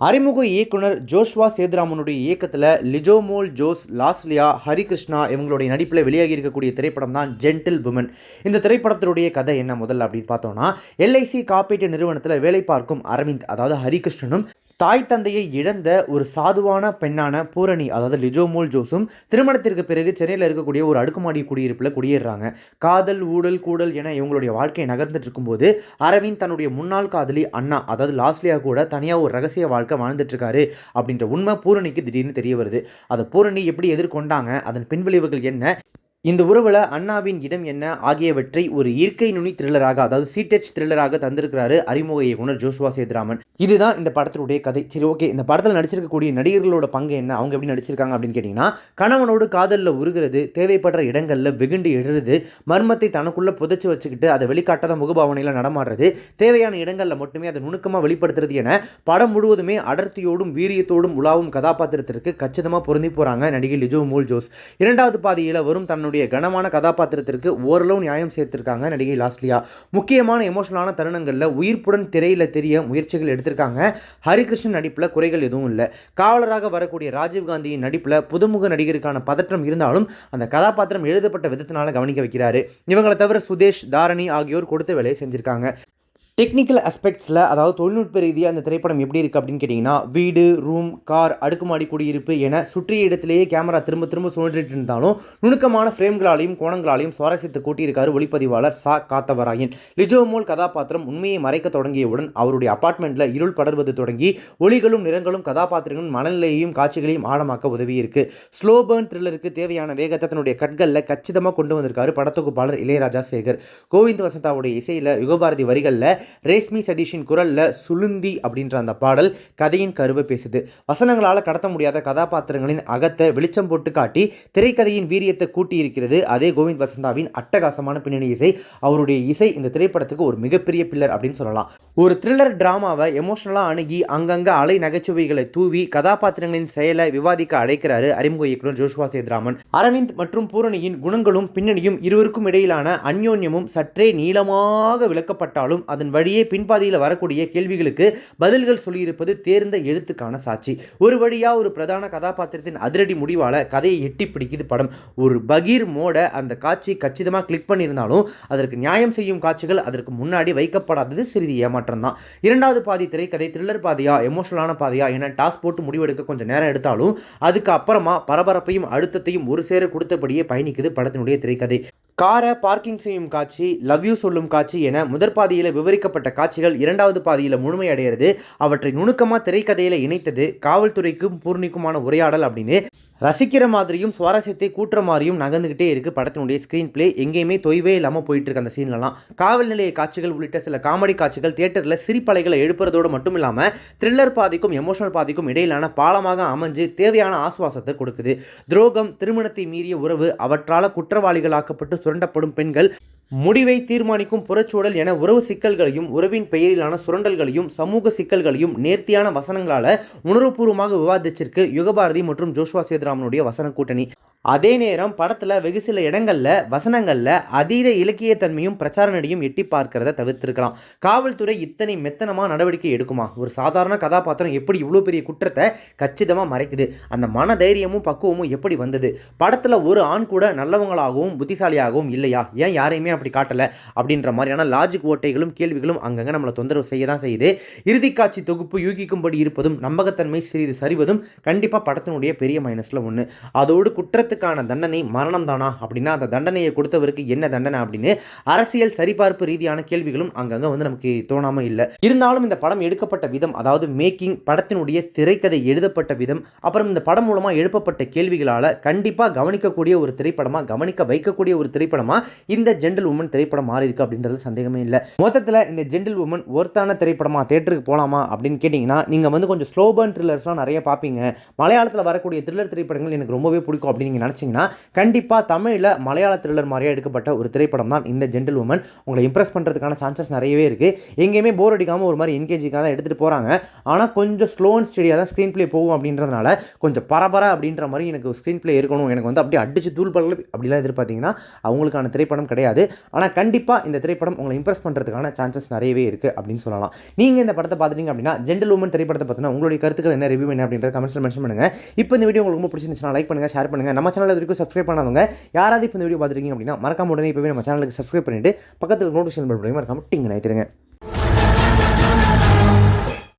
அறிமுக இயக்குனர் ஜோஷ்வா சேதுராமனுடைய இயக்கத்தில் லிஜோமோல் ஜோஸ், லாஸ்லியா, ஹரிகிருஷ்ணா இவங்களுடைய நடிப்பில் வெளியாகி இருக்கக்கூடிய திரைப்படம் தான் ஜென்டில் விமன். இந்த திரைப்படத்தினுடைய கதை என்ன முதல்ல அப்படின்னு பார்த்தோம்னா, எல்ஐசி காப்பீட்டு நிறுவனத்தில் வேலை பார்க்கும் அரவிந்த், அதாவது ஹரிகிருஷ்ணனும், தாய் தந்தையை இழந்த ஒரு சாதுவான பெண்ணான பூரணி, அதாவது லிஜோமோல் ஜோஸும் திருமணத்திற்கு பிறகு சென்னையில் இருக்கக்கூடிய ஒரு அடுக்குமாடி குடியிருப்பில் குடியேறாங்க. காதல், ஊழல், கூடல் என இவங்களுடைய வாழ்க்கை நகர்ந்துட்டு இருக்கும்போது அரவிந்த் தன்னுடைய முன்னாள் காதலி அண்ணா, அதாவது லாஸ்லியா கூட தனியாக ஒரு ரகசிய வாழ்க்கை வாழ்ந்துட்டு இருக்காரு அப்படின்ற உண்மை பூரணிக்கு திடீர்னு தெரிய வருது. அதை பூரணி எப்படி எதிர்கொண்டாங்க, அதன் பின்விளைவுகள் என்ன, இந்த உறவில் அண்ணாவின் இடம் என்ன ஆகியவற்றை ஒரு இயற்கை நுனி த்ரில்லராக, அதாவது சீட்டச் த்ரில்லராக தந்திருக்கிறாரு அறிமுக இயக்குனர் ஜோஷ்வா சேதுராமன். இதுதான் இந்த படத்தினுடைய கதை. சரி, ஓகே, இந்த படத்தில் நடிச்சிருக்கக்கூடிய நடிகர்களோட பங்கு என்ன, அவங்க எப்படி நடிச்சிருக்காங்க அப்படின்னு கேட்டிங்கன்னா, கணவனோடு காதலில் உருகிறது, தேவைப்படுற இடங்களில் வெகுண்டு எழுறது, மர்மத்தை தனக்குள்ளே புதைச்சி வச்சுக்கிட்டு அதை வெளிக்காட்டாத முகபாவனையில் நடமாடுறது, தேவையான இடங்களில் மட்டுமே அதை நுணுக்கமாக வெளிப்படுத்துறது என படம் முழுவதுமே அடர்த்தியோடும் வீரியத்தோடும் உலாவும் கதாபாத்திரத்திற்கு கச்சிதமாக பொருந்தி போகிறாங்க நடிகை லிஜோமோல் ஜோஸ். இரண்டாவது பாதியில் வரும் தன்னுடைய கனமான கதாபாத்திரத்திற்கு ஓரளவு நியாயம் சேர்த்திருக்காங்க நடிகை லாஸ்லியா. முக்கியமான எமோஷனலான தருணங்களில் உயிர்ப்புடன் திரையில் தெரிய முயற்சிகள் எடுத்திருக்காங்க. ஹரிகிருஷ்ணன் நடிப்பில் குறைகள் எதுவும் இல்லை. காவலராக வரக்கூடிய ராஜீவ்காந்தியின் நடிப்பில் புதுமுக நடிகருக்கான பதற்றம் இருந்தாலும் அந்த கதாபாத்திரம் எழுதப்பட்ட விதத்தினால கவனிக்க வைக்கிறாரு. இவங்களை தவிர சுதேஷ், தாரணி ஆகியோர் கொடுத்த வேலையை செஞ்சிருக்காங்க. டெக்னிக்கல் அஸ்பெக்ட்ஸில், அதாவது தொழில்நுட்ப ரீதியாக அந்த திரைப்படம் எப்படி இருக்குது அப்படின்னு கேட்டிங்கன்னா, வீடு, ரூம், கார், அடுக்குமாடி குடியிருப்பு என சுற்றிய இடத்திலேயே கேமரா திரும்ப திரும்ப சுழற்றிட்டு இருந்தாலும் நுணுக்கமான ஃப்ரேம்களாலையும் கோணங்களாலையும் சுவாரஸ்யத்தை கூட்டியிருக்காரு ஒளிப்பதிவாளர் சா காத்தவராயன். லிஜோமோல் கதாபாத்திரம் உண்மையை மறைக்க தொடங்கியவுடன் அவருடைய அபார்ட்மெண்ட்டில் இருள் படர்வது தொடங்கி ஒளிகளும் நிறங்களும் கதாபாத்திரங்களும் மனநிலையையும் காட்சிகளையும் ஆழமாக்க உதவியிருக்கு. ஸ்லோ பர்ன் த்ரில்லருக்கு தேவையான வேகத்தை தன்னுடைய கட்களில் கச்சிதமாக கொண்டு வந்திருக்காரு படத்தொகுப்பாளர் இளையராஜா சேகர். கோவிந்த் வசந்தாவுடைய இசையில் யுகபாரதி வரிகளில் ரேஷ்மி சதீஷின் குரல்ல சுளுந்தி அப்படின்ற அந்த பாடல் கதையின் கருவை பேசுது. வசனங்களால் கடத்த முடியாத கதாபாத்திரங்களின் அகத்தை வெளிச்சம் போட்டு காட்டி திரைக்கதையின் வீரியத்தை கூட்டி இருக்கிறது அதே கோவிந்த் வசந்தாவின் அட்டகாசமான பின்னணி இசை. அவருடைய இசை இந்த திரைப்படத்துக்கு ஒரு மிகப்பெரிய பில்லர் அப்படின்னு சொல்லலாம். ஒரு த்ரில்லர் டிராமாவை எமோஷனலாக அணுகி அங்கங்க அலை நகைச்சுவைகளை தூவி கதாபாத்திரங்களின் செயலை விவாதிக்க அழைக்கிறாரு அறிமுக இயக்குனர் ஜோஷ்வா சேதுராமன். அரவிந்த் மற்றும் பூரணியின் குணங்களும் பின்னணியும் இருவருக்கும் இடையிலான அந்யோன்யமும் சற்றே நீளமாக விளக்கப்பட்டாலும் அதன் வழியே பின்பாதியில் வரக்கூடிய கேள்விகளுக்கு பதில்கள் சொல்லியிருப்பது தேர்ந்த எழுத்துக்கான சாட்சி. ஒரு வழியா ஒரு பிரதான கதாபாத்திரத்தின் அதிரடி முடிவால கதையை எட்டி பிடிக்குது படம். ஒரு பகீர் மோட அந்த காட்சி கச்சிதமாக கிளிக் பண்ணியிருந்தாலும் அதற்கு நியாயம் செய்யும் காட்சிகள் அதற்கு முன்னாடி வைக்கப்படாதது சிறிது ஏமாற்றம் தான். இரண்டாவது பாதி திரைக்கதை த்ரில்லர் பாதையா, எமோஷனலான பாதையா என டாஸ் போட்டு முடிவெடுக்க கொஞ்சம் நேரம் எடுத்தாலும் அதுக்கு அப்புறமா பரபரப்பையும் அழுத்தத்தையும் ஒரு சேர கொடுத்தபடியே பயணிக்குது படத்தினுடைய திரைக்கதை. காரை பார்க்கிங் செய்யும் காட்சி, லவ் யூ சொல்லும் காட்சி என முதற் பாதியில் விவரிக்கப்பட்ட காட்சிகள் இரண்டாவது பாதியில் முழுமையடைகிறது. அவற்றை நுணுக்கமாக திரைக்கதையில் இணைத்தது காவல்துறைக்கும் பூர்ணிக்குமான உரையாடல் அப்படின்னு ரசிக்கிற மாதிரியும் சுவாரஸ்யத்தை கூட்டுற மாதிரியும் நகர்ந்துகிட்டே இருக்கு படத்தினுடைய ஸ்க்ரீன் பிளே. எங்கேயுமே தொய்வே இல்லாமல் போயிட்டு இருக்கு அந்த சீன்லாம். காவல் நிலைய காட்சிகள் உள்ளிட்ட சில காமெடி காட்சிகள் தியேட்டரில் சிரிப்பலைகளை எழுப்புறதோடு மட்டும் இல்லாமல் த்ரில்லர் பாதிக்கும் எமோஷனல் பாதிக்கும் இடையிலான பாலமாக அமைஞ்சு தேவையான ஆசுவாசத்தை கொடுக்குது. துரோகம், திருமணத்தை மீறிய உறவு, அவற்றால் குற்றவாளிகளாக்கப்பட்டு சுரண்டப்படும் பெண்கள், முடிவை தீர்மானிக்கும் புறச்சூழல் என உறவு சிக்கல்களையும் உறவின் பெயரிலான சுரண்டல்களையும் சமூக சிக்கல்களையும் நேர்த்தியான வசனங்களால் உணர்வுபூர்வமாக விவாதிச்சிருக்கு யுகபாரதி மற்றும் ஜோஷ்வா சேதுராமனுடைய வசன கூட்டணி. அதே நேரம் படத்தில் வெகு சில இடங்களில் வசனங்களில் அதீத இலக்கியத்தன்மையும் பிரச்சார நடியும் எட்டி பார்க்கிறத தவிர்த்திருக்கலாம். காவல்துறை இத்தனை மெத்தனமாக நடவடிக்கை எடுக்குமா? ஒரு சாதாரண கதாபாத்திரம் எப்படி இவ்வளோ பெரிய குற்றத்தை கச்சிதமாக மறைக்குது? அந்த மன தைரியமும் பக்குவமும் எப்படி வந்தது? படத்தில் ஒரு ஆண் கூட நல்லவங்களாகவும் புத்திசாலியாகவும் இல்லையா? ஏன் யாரையுமே அப்படி காட்டலை? அப்படின்ற மாதிரியான லாஜிக் ஓட்டைகளும் கேள்விகளும் அங்கங்கே நம்மளை தொந்தரவு செய்ய தான் செய்யுது. இறுதிக்காட்சி தொகுப்பு யூகிக்கும்படி இருப்பதும் நம்பகத்தன்மை சிறிது சரிவதும் கண்டிப்பாக படத்தினுடைய பெரிய மைனஸில் ஒன்று. அதோடு குற்றத்துக்கான தண்டனை மரணம் தானா அப்படின்னா அந்த தண்டனையை கொடுத்தவருக்கு என்ன தண்டனை அப்படின்னு அரசியல் சரிபார்ப்பு ரீதியான கேள்விகளும் அங்கங்கே நமக்கு தோணாமல் இல்லை. இருந்தாலும் இந்த படம் எடுக்கப்பட்ட விதம், அதாவது மேக்கிங், படத்தினுடைய திரைக்கதை எழுதப்பட்ட விதம், அப்புறம் இந்த படம் மூலமாக எழுப்பப்பட்ட கேள்விகளால் கண்டிப்பாக கவனிக்கக்கூடிய ஒரு திரைப்படமாக, கவனிக்க வைக்கக்கூடிய ஒரு திரைப்படமாக இந்த ஜென்டில் உமன் திரைப்படம் மாறி இருக்கு அப்படின்றது சந்தேகமே இல்லை. மொத்தத்தில் இந்த ஜென்டில் உமன் ஒருத்தான திரைப்படமாக தியேட்டருக்கு போகலாமா அப்படின்னு கேட்டிங்கன்னா, நீங்கள் கொஞ்சம் ஸ்லோ பர்ன் த்ரில்லர்ஸ்லாம் நிறைய பார்ப்பீங்க. மலையாளத்தில் வரக்கூடிய த்ரில்லர் திரைப்படங்கள் எனக்கு ரொம்பவே பிடிக்கும் அப்படின்னீங்கன்னா நீங்கள் நினச்சிங்கன்னா கண்டிப்பாக தமிழில் மலையாள த்ரில்லர் மாதிரியே எடுக்கப்பட்ட ஒரு திரைப்படம் தான் இந்த ஜென்டில் உமன். உங்களை இம்ப்ரெஸ் பண்ணுறதுக்கான சான்சஸ் நிறையவே இருக்குது. எங்கேயுமே போர் அடிக்காமல் ஒரு மாதிரி என்கேஜிக்காக தான் எடுத்துகிட்டு போகிறாங்க. ஆனால் கொஞ்சம் ஸ்லோ அண்ட் ஸ்டடியாக தான் ஸ்க்ரீன் ப்ளே போகும் அப்படின்றதுனால கொஞ்சம் பரபர அப்படின்ற மாதிரி எனக்கு ஸ்க்ரீன் ப்ளே இருக்கணும், எனக்கு வந்து அப்படியே அடிச்சு தூள் பல்ல அப்படிலாம் எதிர்பார்த்தீங்கன்னா அவங்களுக்கான திரைப்படம் கிடையாது. ஆனால் கண்டிப்பாக இந்த திரைப்படம் உங்களை இம்ப்ரெஸ் பண்ணுறதுக்கான சான்சஸ் நிறையவே இருக்குது அப்படின்னு சொல்லலாம். நீங்கள் இந்த படத்தை பார்த்துட்டீங்க அப்படின்னா ஜென்டில் உமன் திரைப்படத்தை பற்றின உங்களுடைய கருத்துக்கள் என்ன, ரிவ்யூ என்ன அப்படின்றத கமெண்ட்ஸில் மென்ஷன் பண்ணுங்கள். இப்போ இந்த வீடியோ உங்களுக்கு ரொம்ப பிடிச்சிருந்துச்சுன்னா லைக் பண்ணுங்கள், ஷேர் பண்ணுங்கள். நம்ம சேனல் வரைக்கும் சப்ஸ்கிரைப் பண்ணாதவங்க யாராவது இப்போ இந்த வீடியோ பார்த்துருக்கீங்க அப்படின்னா மறக்காம உடனே இப்போவே நம்ம சேனலுக்கு சப்ஸ்கிரைப் பண்ணிட்டு பக்கத்தில் நோட்டிஃபிகேஷன் பெல் பட்டனை மறக்காம டிங் நினைத்துருங்க.